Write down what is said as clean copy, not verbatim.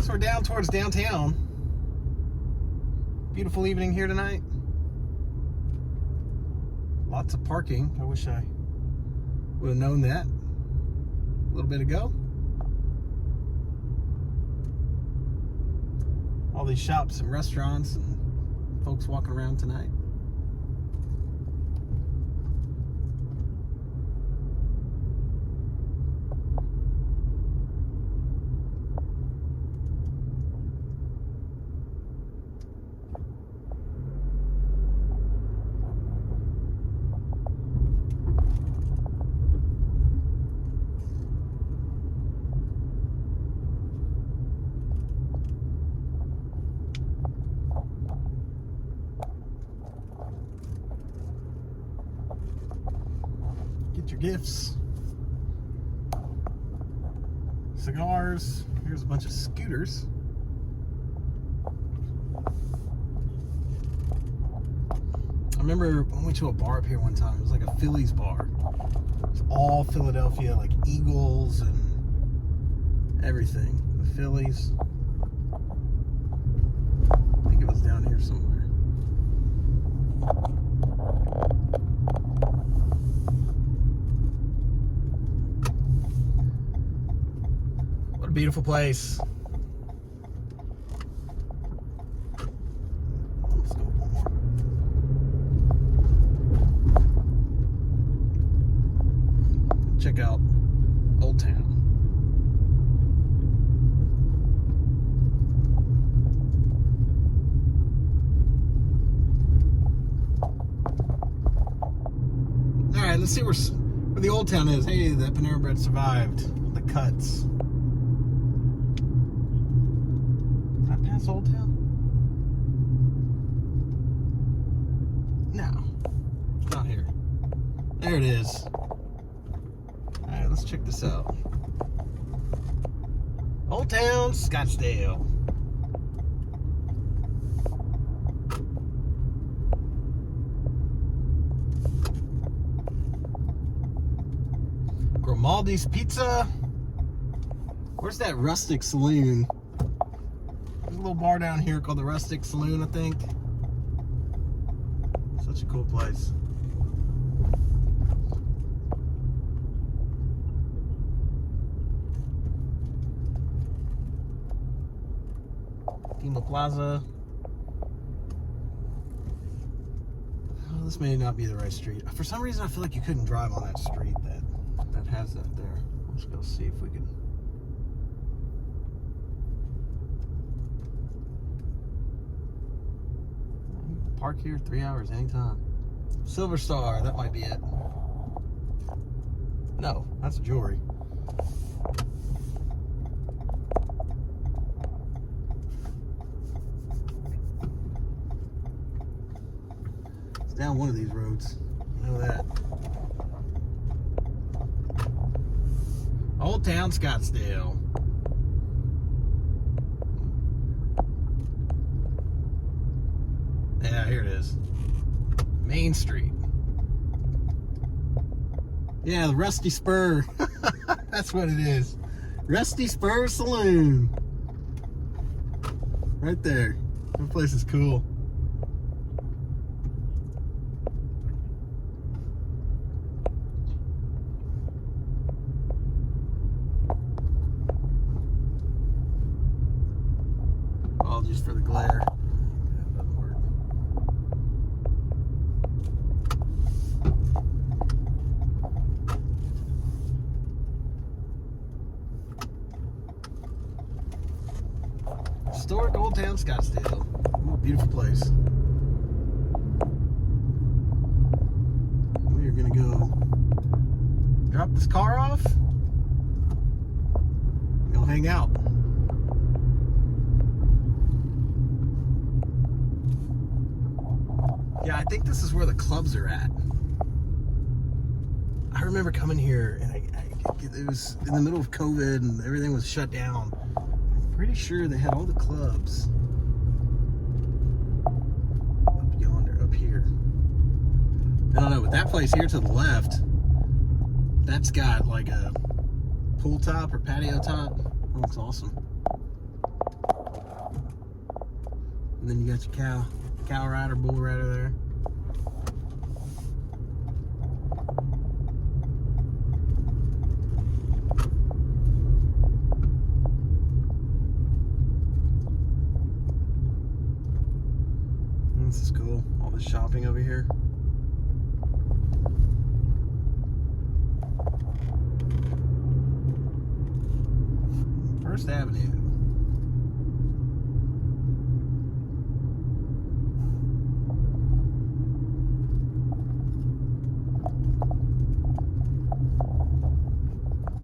So we're down towards downtown. Beautiful evening here tonight. Lots of parking. I wish I would have known that a little bit ago. All these shops and restaurants and folks walking around tonight. Get your gifts. Cigars. Here's a bunch of scooters. I remember I went to a bar up here one time. It was like a Phillies bar. It was all Philadelphia, like Eagles and everything. The Phillies. I think it was down here somewhere. What a beautiful place. Let's go one more. Check out Old Town. All right, let's see where the Old Town is. Hey, the Panera Bread survived the cuts. Old Town? No, it's not here. There it is. Alright, let's check this out. Old Town Scottsdale. Grimaldi's Pizza. Where's that rustic saloon? There's a little bar down here called the Rustic Saloon, I think. Such a cool place. Dima Plaza. Oh, this may not be the right street. For some reason, I feel like you couldn't drive on that street that has that there. Let's go see if we can. Park here 3 hours anytime. Silver Star, that might be it. No, that's jewelry. It's down one of these roads. I know that. Old Town Scottsdale. Yeah, here it is. Main Street. Yeah, the Rusty Spur. That's what it is. Rusty Spur Saloon. Right there. That place is cool. Apologies for the glare. Historic Old Town Scottsdale. Ooh, beautiful place. We are gonna go drop this car off. Go hang out. Yeah, I think this is where the clubs are at. I remember coming here and it was in the middle of COVID and everything was shut down. Pretty sure they had all the clubs up yonder, up here. I don't know, but that place here to the left, that's got like a pool top or patio top. That looks awesome. And then you got your cow rider, bull rider there. This is cool. All the shopping over here. First Avenue.